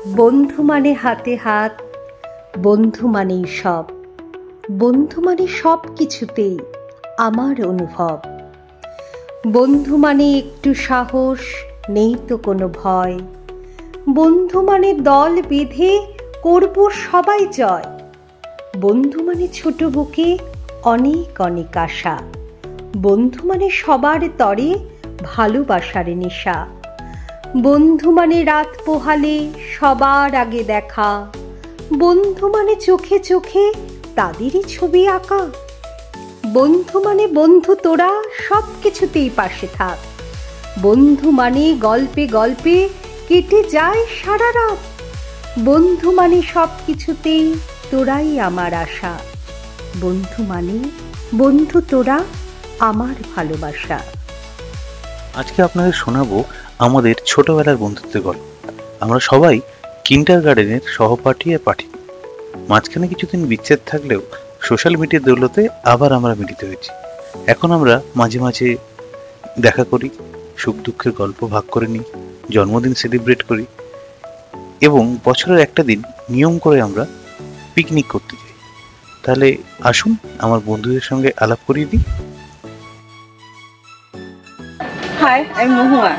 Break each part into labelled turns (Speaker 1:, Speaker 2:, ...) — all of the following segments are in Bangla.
Speaker 1: বন্ধু মানে হাতে হাত, বন্ধু মানেই সব, বন্ধু মানে সব কিছুতেই আমার অনুভব। বন্ধু মানে একটু সাহস, নেই তো কোনো ভয়। বন্ধু মানে দল বেঁধে করব সবাই জয়। বন্ধু মানে ছোট বুকে অনেক অনেক আশা। বন্ধু মানে সবার তরে ভালোবাসার নেশা। বন্ধু মানে রাত পোহালে সবার আগে দেখা। বন্ধু মানে চোখে চোখে তাদেরই ছবি আঁকা। বন্ধু মানে বন্ধু তোরা সব কিছুতেই পাশে থাক। বন্ধু মানে গল্পে গল্পে কেটে যায় সারা রাত। বন্ধু মানে সব কিছুতেই তোরাই আমার আশা। বন্ধু মানে বন্ধু তোরা আমার ভালোবাসা।
Speaker 2: আজকে আপনাদের শোনাবো আমাদের ছোটবেলার বন্ধুত্বের গল্প। আমরা সবাই কিন্ডার গার্ডেনের সহপাঠী আর পাঠী। মাঝখানে কিছুদিন বিচ্ছেদ থাকলেও সোশ্যাল মিডিয়ার দৌলতে আবার আমরা মিলিত হয়েছি। এখন আমরা মাঝে মাঝে দেখা করি, সুখ দুঃখের গল্প ভাগ করে নিই, জন্মদিন সেলিব্রেট করি এবং বছরের একটা দিন নিয়ম করে আমরা পিকনিক করতে যাই। তাহলে আসুন আমার বন্ধুদের সঙ্গে আলাপ করিয়ে দিই।
Speaker 3: হাই, আমি মহুয়া।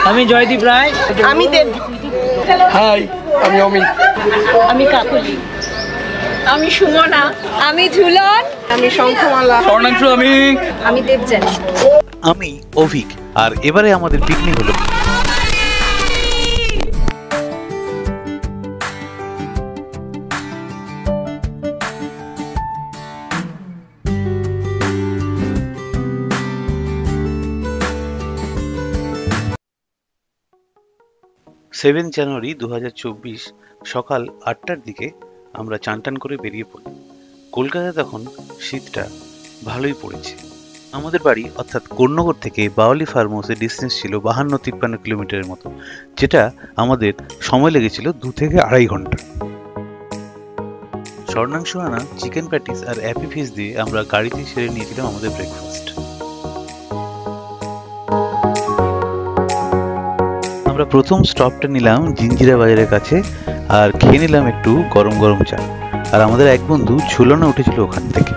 Speaker 4: আমি জয়দীপ রায়।
Speaker 3: আমি দেব।
Speaker 5: হাই, আমি অমিত।
Speaker 3: আমি কাকলি। আমি সুমনা। আমি ঝুলন। আমি শঙ্খমালা।
Speaker 5: স্বর্ণাংশু।
Speaker 3: আমি দেবজানী।
Speaker 2: আমি অভিক। আর এবারে আমাদের পিকনিক হলো January 2024 সকাল 8টার দিকে আমরা চান করে বেরিয়ে পড়ি। কলকাতায় তখন শীতটা ভালোই পড়েছে। আমাদের বাড়ি অর্থাৎ কোন্নগর থেকে বাওয়ালি ফার্ম হাউসের ডিস্টেন্স ছিল 52-53 কিলোমিটারের মতো, যেটা আমাদের সময় লেগেছিল 2 থেকে 2.5 ঘন্টা। স্বর্ণাংশু আনা চিকেন প্যাটিস আর অ্যাপি ফিশ দিয়ে আমরা গাড়িতে সেরে নিয়েছিলাম আমাদের ব্রেকফাস্ট। আমরা প্রথম স্টপটা নিলাম জিঞ্জিরা বাজারের কাছে আর খেয়ে নিলাম একটু গরম গরম চা। আর আমাদের এক বন্ধু ঝুলনে উঠেছিল ওখান থেকে।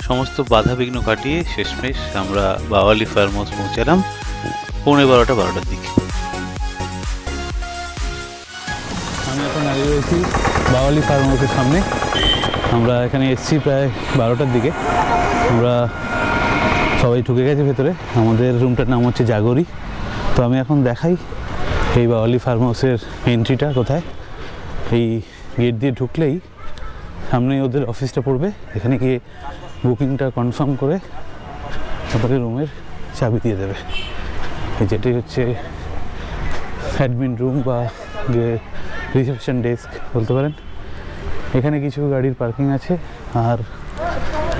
Speaker 2: সমস্ত বাধা বিঘ্ন কাটিয়ে শেষমেশ আমরা বাওয়ালি ফার্ম হাউস পৌঁছালাম 12:15-12টার দিকে।
Speaker 6: আমি এখন দাঁড়িয়ে রয়েছি বাওয়ালি ফার্ম হাউসের সামনে। আমরা এখানে এসেছি প্রায় 12টার দিকে। আমরা সবাই ঢুকে গেছি ভেতরে। আমাদের রুমটার নাম হচ্ছে জাগরি। তো আমি এখন দেখাই এই বাওয়ালি ফার্ম হাউসের এন্ট্রিটা কোথায়। এই গেট দিয়ে ঢুকলেই সামনেই ওদের অফিসটা পড়বে। এখানে গিয়ে বুকিংটা কনফার্ম করে আপনাকে রুমের চাবি দিয়ে দেবে। যেটি হচ্ছে অ্যাডমিন রুম বা রিসেপশন ডেস্ক বলতে পারেন। এখানে কিছু গাড়ির পার্কিং আছে আর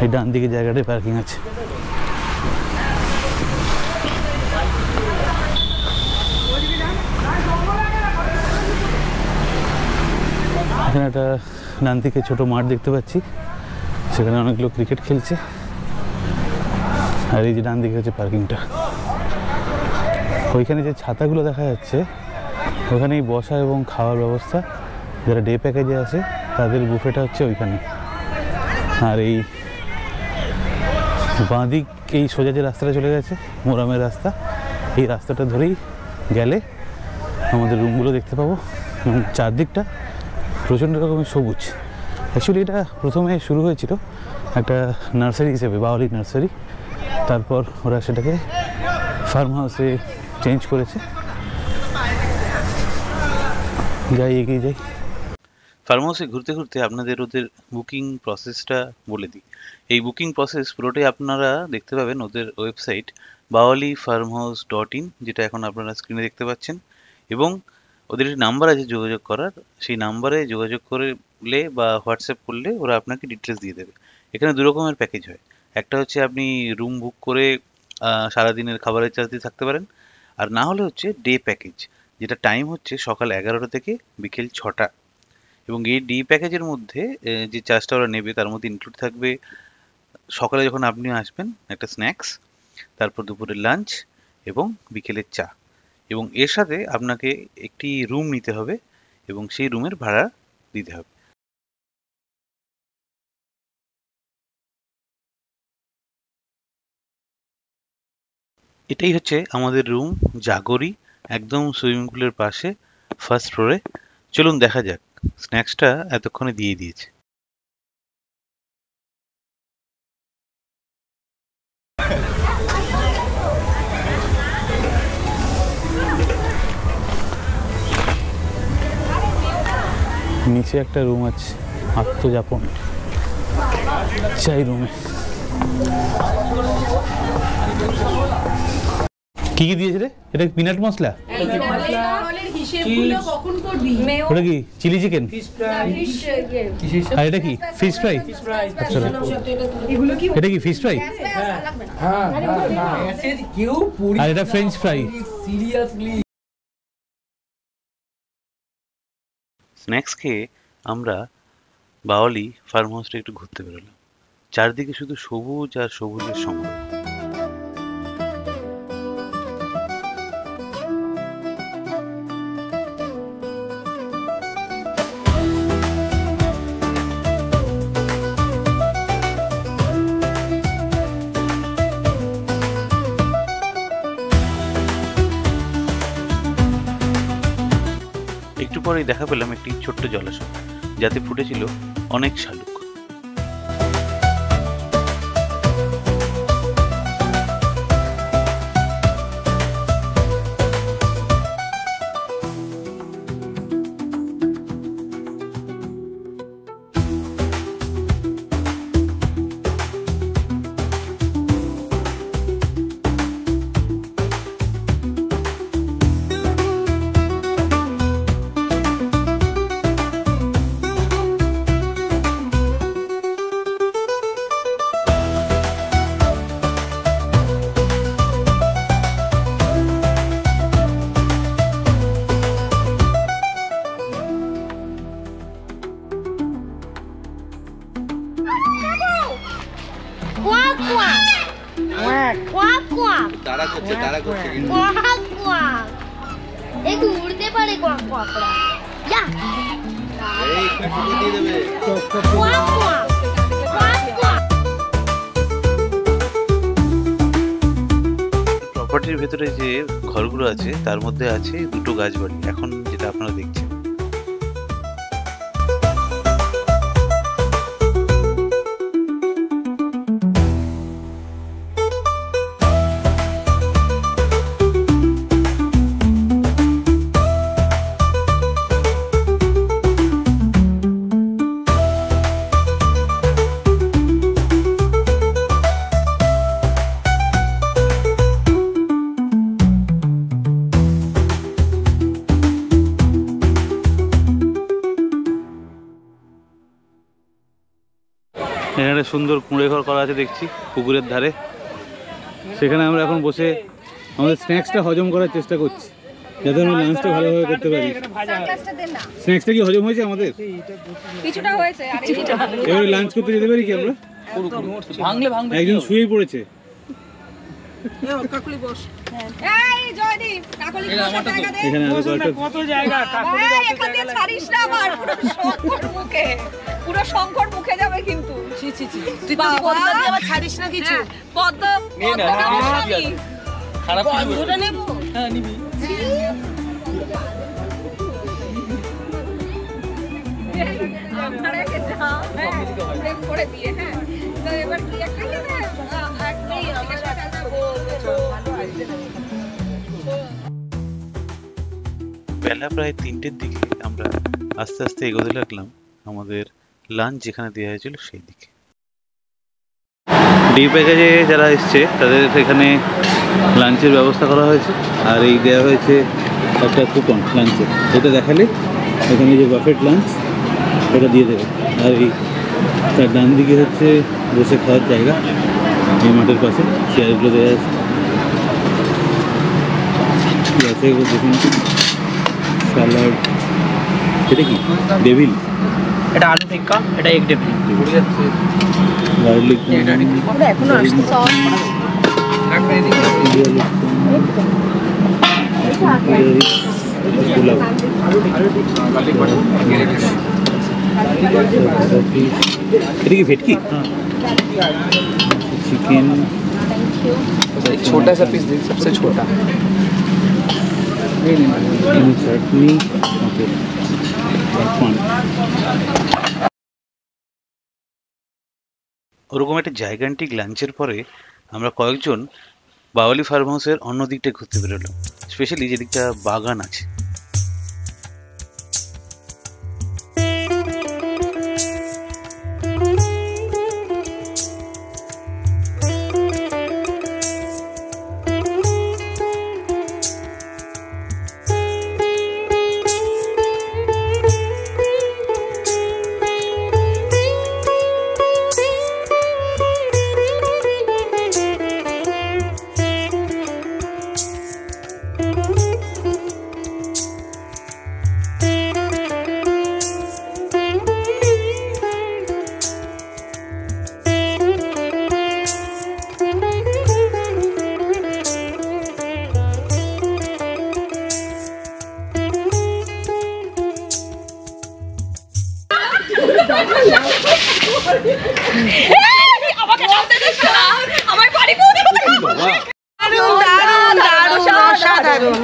Speaker 6: এই ডান দিকে জায়গাটায় পার্কিং আছে। এখানে একটা ডান দিকে ছোটো মাঠ দেখতে পাচ্ছি, সেখানে অনেক লোক ক্রিকেট খেলছে। আর এই যে ডান দিকে হচ্ছে পার্কিংটা। ওইখানে যে ছাতাগুলো দেখা যাচ্ছে ওখানেই বসা এবং খাওয়ার ব্যবস্থা। যারা ডে প্যাকেজে আছে তাদের বুফেটা হচ্ছে ওইখানে। আর এই বাঁদিক এই সোজা যে রাস্তাটা চলে গেছে মোরামের রাস্তা, এই রাস্তাটা ধরেই গেলে আমাদের রুমগুলো দেখতে পাবো। এবং চারদিকটা প্রচণ্ড রকমের সবুজ। অ্যাকচুয়ালি এটা প্রথমে শুরু হয়েছিল একটা নার্সারি হিসেবে, বাওয়ালি নার্সারি। তারপর ওরা সেটাকে ফার্ম হাউসে চেঞ্জ করেছে। যাই এগিয়ে যাই।
Speaker 2: ফার্ম হাউসে ঘুরতে ঘুরতে আপনাদের ওদের বুকিং প্রসেসটা বলে দিই। এই বুকিং প্রসেস পুরোটাই আপনারা দেখতে পাবেন ওদের ওয়েবসাইট bawalifarmhouse.in, যেটা এখন আপনারা স্ক্রিনে দেখতে পাচ্ছেন। এবং ওদের একটি নাম্বার আছে যোগাযোগ করার, সেই নাম্বারে যোগাযোগ করলে বা হোয়াটসঅ্যাপ করলে ওরা আপনাকে ডিটেলস দিয়ে দেবে। এখানে দু রকমের প্যাকেজ হয়। একটা হচ্ছে আপনি রুম বুক করে সারাদিনের খাবারের চার্জ দিয়ে থাকতে পারেন, আর না হলে হচ্ছে ডে প্যাকেজ, যেটা টাইম হচ্ছে সকাল 11টা থেকে বিকেল 6টা। এবং এই ডি প্যাকেজের মধ্যে যে চার্জটা ওরা নেবে তার মধ্যে ইনক্লুড থাকবে সকালে যখন আপনি আসবেন একটা স্ন্যাক্স, তারপর দুপুরের লাঞ্চ এবং বিকেলের চা, এবং এর সাথে আপনাকে একটি রুম নিতে হবে এবং সেই রুমের ভাড়া দিতে হবে। এটাই হচ্ছে আমাদের রুম, জাগরি, একদম সুইমিং পুলের পাশে, ফার্স্ট ফ্লোরে। চলুন দেখা যাক। স্ন্যাক্সটা এতক্ষণে দিয়ে দিয়েছে।
Speaker 6: নিচে একটা রুম আছে, আত্মযাপন, চাই রুমে। কি কি দিয়েছে রে? এটা পিনাট মশলা, ওটা কি চিলি চিকেন, আর এটা কি ফিশ ফ্রাই? আচ্ছা, এটা কি ফিশ ফ্রাই? আর এটা ফ্রেঞ্চ ফ্রাই।
Speaker 2: স্ন্যাক্স খেয়ে আমরা বাওয়ালি ফার্ম হাউসটা একটু ঘুরতে বেরোলাম। চারদিকে শুধু সবুজ আর সবুজের সমারোহ। একটু পরেই দেখা পেলাম একটি ছোট্ট জলাশয়, যাতে ফুটেছিল অনেক শালুক।
Speaker 7: উড়তে পারে কোয়াকড়া, যা
Speaker 2: প্রপার্টির ভেতরে যে ঘরগুলো আছে তার মধ্যে আছে দুটো গাছবাড়ি, এখন যেটা আপনারা দেখছেন।
Speaker 6: এখানে সুন্দর কুঁড়ে ঘর করা আছে দেখছি পুকুরের ধারে। সেখানে আমরা এখন বসে আমাদের স্ন্যাক্সটা হজম করার চেষ্টা করছি, যাতে আমরা লাঞ্চটা ভালোভাবে করতে পারি। স্ন্যাক্সটা কি হজম হয়েছে আমাদের?
Speaker 3: কিছুটা হয়েছে,
Speaker 6: এবারে লাঞ্চ করতে যেতে পারি কি আমরা? একজন শুয়েই পড়েছে। এখানে
Speaker 3: কত জায়গা, ছাড়িস না আমার পুরো সংকট মুখে যাবে কিন্তু। তুই পদ্মা দিয়ে আবার ছাড়িস না কিছু। পদ্মা খারাপ পদ্মটা নেব। হ্যাঁ নিবি। করে দিয়ে হ্যাঁ, তো এবার কি একটা
Speaker 2: বেলা প্রায় 3টের দিকে আমরা আস্তে আস্তে এগোতে লাগলাম আমাদের লাঞ্চ যেখানে দেওয়া হয়েছিল সেই দিকে। ডি প্যাকেজে যারা এসছে তাদের সেখানে লাঞ্চের ব্যবস্থা করা হয়েছে, আর এই দেওয়া হয়েছে একটা কুপন লাঞ্চের। এটা দেখালে এখানে যে বাফেট লাঞ্চ এটা দিয়ে দেবে। আর এই তার ডান দিকে হচ্ছে বসে খাওয়ার জায়গা, এই মাঠের পাশে চেয়ারগুলো দেওয়া আছে। কী আছে এগুলো দেখুন, স্যালাড, এটা কি ডেভিল
Speaker 4: এটা আলু টিক্কা, এটা এগ ডেভিল।
Speaker 2: গার্লিক
Speaker 3: এখনো আসছে
Speaker 2: পোলাও এটা কি ভেটকি চিকেন
Speaker 5: छोटा सा पीस दे, सबसे छोटा।
Speaker 2: চাটনি ওকে ওরকম একটা জায়গান্টিক লাঞ্চের পরে আমরা কয়েকজন বাওয়ালি ফার্ম হাউসের অন্য দিকটা ঘুরতে বেরোলাম, স্পেশালি যেদিকটা বাগান আছে।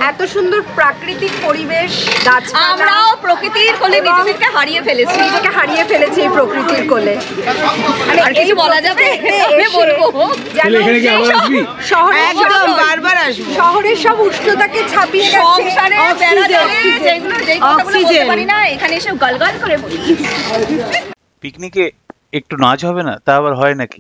Speaker 3: এত সুন্দর প্রাকৃতিক পরিবেশ, গাছপালা, আমরাও প্রকৃতির কোলে নিজেদেরকে হারিয়ে ফেলেছি এই প্রকৃতির কোলে। আর কিছু বলা যাবে? বলবো একদম বারবার আসবো। শহরের সব উষ্ণতাকে ছাপিয়ে সংসারে যেগুলো যেই কথাগুলো বলতে পারি না, এখানে এসে গলগল করে বলি।
Speaker 2: পিকনিকে একটু নাচ হবে না, তা আবার হয় নাকি?